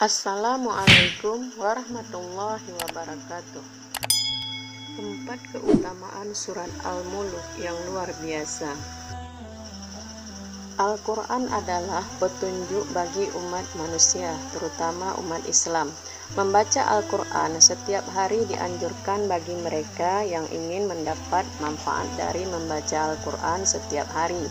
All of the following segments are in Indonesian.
Assalamualaikum warahmatullahi wabarakatuh. 4 keutamaan surat Al-Mulk yang luar biasa. Al-Quran adalah petunjuk bagi umat manusia, terutama umat Islam. Membaca Al-Quran setiap hari dianjurkan bagi mereka yang ingin mendapat manfaat dari membaca Al-Quran setiap hari.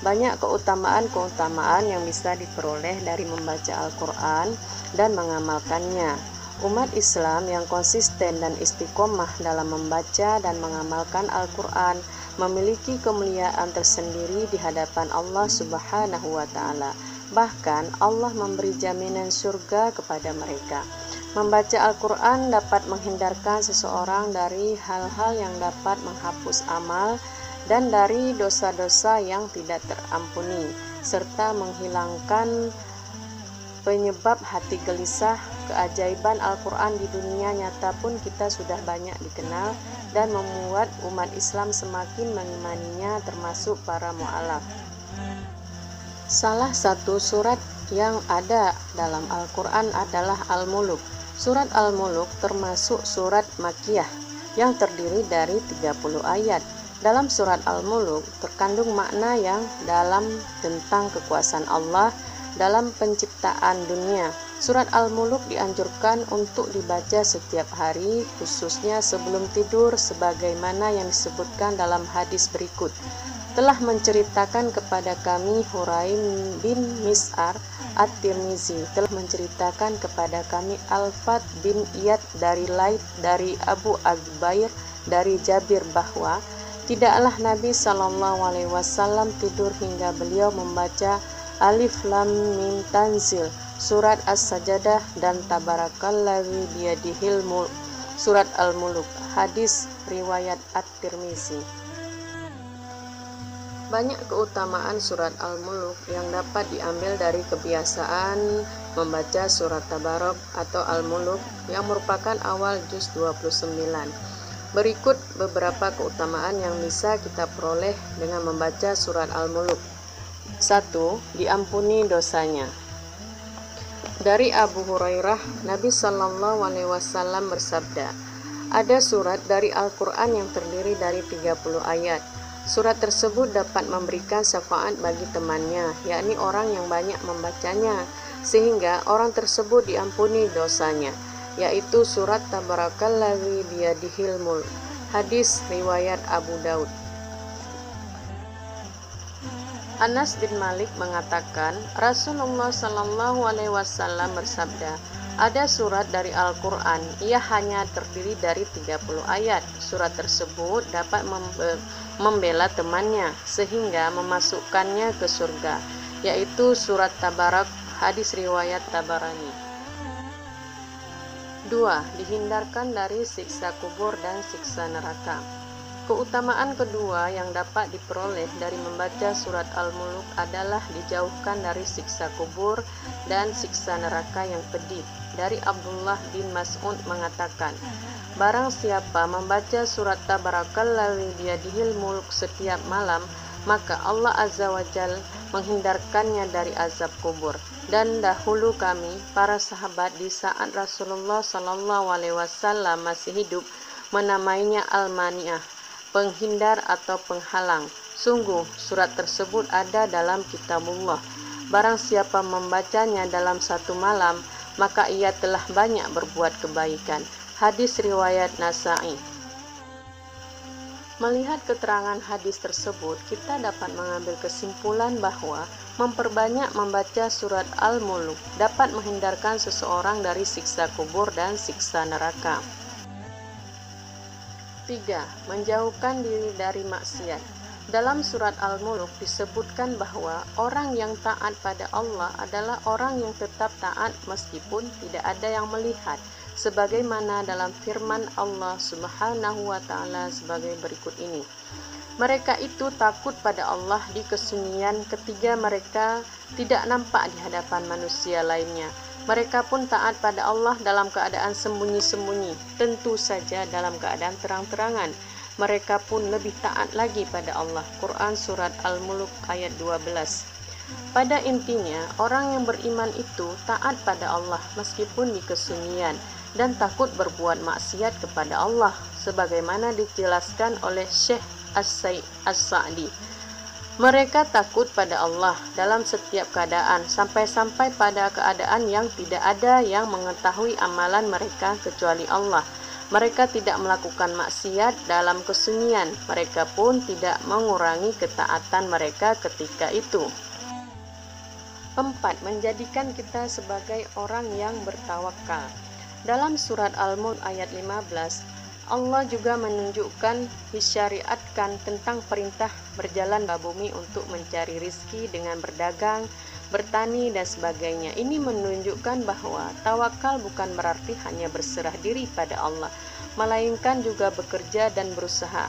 Banyak keutamaan-keutamaan yang bisa diperoleh dari membaca Al-Quran dan mengamalkannya. Umat Islam yang konsisten dan istiqomah dalam membaca dan mengamalkan Al-Quran memiliki kemuliaan tersendiri di hadapan Allah Subhanahu wa Ta'ala. Bahkan Allah memberi jaminan surga kepada mereka. Membaca Al-Quran dapat menghindarkan seseorang dari hal-hal yang dapat menghapus amal dan dari dosa-dosa yang tidak terampuni, serta menghilangkan penyebab hati gelisah. Keajaiban Al-Quran di dunia nyata pun kita sudah banyak dikenal dan membuat umat Islam semakin mengimaninya, termasuk para mu'alaf. Salah satu surat yang ada dalam Al-Quran adalah Al-Mulk. Surat Al-Mulk termasuk surat Makkiyah yang terdiri dari 30 ayat. Dalam surat Al-Mulk terkandung makna yang dalam tentang kekuasaan Allah dalam penciptaan dunia. Surat Al-Mulk dianjurkan untuk dibaca setiap hari, khususnya sebelum tidur, sebagaimana yang disebutkan dalam hadis berikut. Telah menceritakan kepada kami Huraim bin Mis'ar At-Tirmizi, telah menceritakan kepada kami Al-Fat bin Iyad dari Laith dari Abu Azubair dari Jabir bahwa tidaklah Nabi SAW tidur hingga beliau membaca Alif Lam Mim Tanzil, surat As-Sajadah, dan Tabarakalladzi biyadihil mulk, surat Al-Mulk. Hadis riwayat At-Tirmizi. Banyak keutamaan surat Al-Mulk yang dapat diambil dari kebiasaan membaca surat Tabarak atau Al-Mulk yang merupakan awal juz 29. Berikut beberapa keutamaan yang bisa kita peroleh dengan membaca surat Al-Mulk. 1. Diampuni dosanya. Dari Abu Hurairah, Nabi SAW bersabda, ada surat dari Al-Quran yang terdiri dari 30 ayat. Surat tersebut dapat memberikan syafaat bagi temannya, yakni orang yang banyak membacanya, sehingga orang tersebut diampuni dosanya, yaitu surat Tabarakalladzi biyadihil mulk. Hadis riwayat Abu Daud. Anas bin Malik mengatakan, Rasulullah SAW bersabda, ada surat dari Al-Quran, ia hanya terdiri dari 30 ayat. Surat tersebut dapat membela temannya sehingga memasukkannya ke surga, yaitu surat Tabarak. Hadis riwayat Tabarani. 2. Dihindarkan dari siksa kubur dan siksa neraka. Keutamaan kedua yang dapat diperoleh dari membaca surat Al-Mulk adalah dijauhkan dari siksa kubur dan siksa neraka yang pedih. Dari Abdullah bin Mas'ud mengatakan, barang siapa membaca surat Tabarakalladzi biyadihil mulk setiap malam, maka Allah Azza wa Jal menghindarkannya dari azab kubur. Dan dahulu kami, para sahabat di saat Rasulullah SAW masih hidup, menamainya Al-Mani'ah, penghindar atau penghalang. Sungguh surat tersebut ada dalam kitabullah. Barang siapa membacanya dalam satu malam, maka ia telah banyak berbuat kebaikan. Hadis riwayat Nasa'i. Melihat keterangan hadis tersebut, kita dapat mengambil kesimpulan bahwa memperbanyak membaca surat Al-Mulk dapat menghindarkan seseorang dari siksa kubur dan siksa neraka. 3. Menjauhkan diri dari maksiat. Dalam surat Al-Mulk disebutkan bahwa orang yang taat pada Allah adalah orang yang tetap taat meskipun tidak ada yang melihat, sebagaimana dalam firman Allah Subhanahu wa Ta'ala sebagai berikut ini. Mereka itu takut pada Allah di kesunyian ketika mereka tidak nampak di hadapan manusia lainnya. Mereka pun taat pada Allah dalam keadaan sembunyi-sembunyi, tentu saja dalam keadaan terang-terangan. Mereka pun lebih taat lagi pada Allah. Quran Surat Al-Mulk ayat 12. Pada intinya, orang yang beriman itu taat pada Allah meskipun di kesunyian dan takut berbuat maksiat kepada Allah, sebagaimana dijelaskan oleh Syekh As-Sa'di. Mereka takut pada Allah dalam setiap keadaan, sampai-sampai pada keadaan yang tidak ada yang mengetahui amalan mereka kecuali Allah. Mereka tidak melakukan maksiat dalam kesunyian, mereka pun tidak mengurangi ketaatan mereka ketika itu. 4. Menjadikan kita sebagai orang yang bertawakal. Dalam surat Al-Mulk ayat 15, Allah juga menunjukkan disyariatkan tentang perintah berjalan ke bumi untuk mencari rizki dengan berdagang, bertani, dan sebagainya. Ini menunjukkan bahwa tawakal bukan berarti hanya berserah diri pada Allah, melainkan juga bekerja dan berusaha.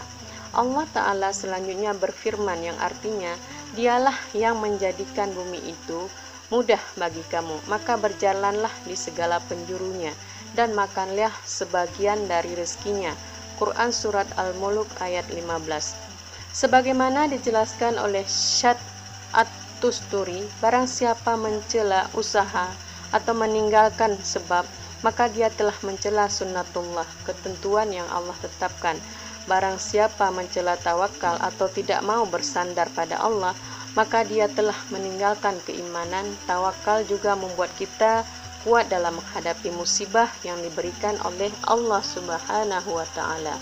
Allah Ta'ala selanjutnya berfirman yang artinya, Dialah yang menjadikan bumi itu mudah bagi kamu, maka berjalanlah di segala penjurunya, dan makanlah sebagian dari rezekinya. Quran Surat Al-Mulk ayat 15. Sebagaimana dijelaskan oleh Syad At-Tusturi, barang siapa mencela usaha atau meninggalkan sebab, maka dia telah mencela sunnatullah, ketentuan yang Allah tetapkan. Barang siapa mencela tawakal atau tidak mau bersandar pada Allah, maka dia telah meninggalkan keimanan. Tawakal juga membuat kita kuat dalam menghadapi musibah yang diberikan oleh Allah Subhanahu wa Ta'ala.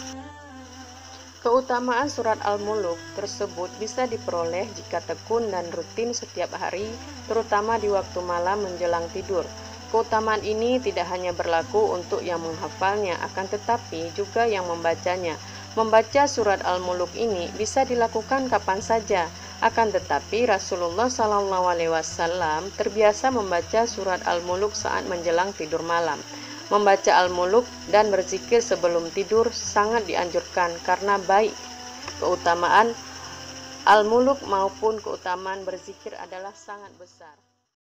Keutamaan surat Al-Mulk tersebut bisa diperoleh jika tekun dan rutin setiap hari, terutama di waktu malam menjelang tidur. Keutamaan ini tidak hanya berlaku untuk yang menghafalnya, akan tetapi juga yang membacanya. Membaca surat Al-Mulk ini bisa dilakukan kapan saja, akan tetapi Rasulullah SAW terbiasa membaca surat Al-Mulk saat menjelang tidur malam. Membaca Al-Mulk dan berzikir sebelum tidur sangat dianjurkan karena baik keutamaan Al-Mulk maupun keutamaan berzikir adalah sangat besar.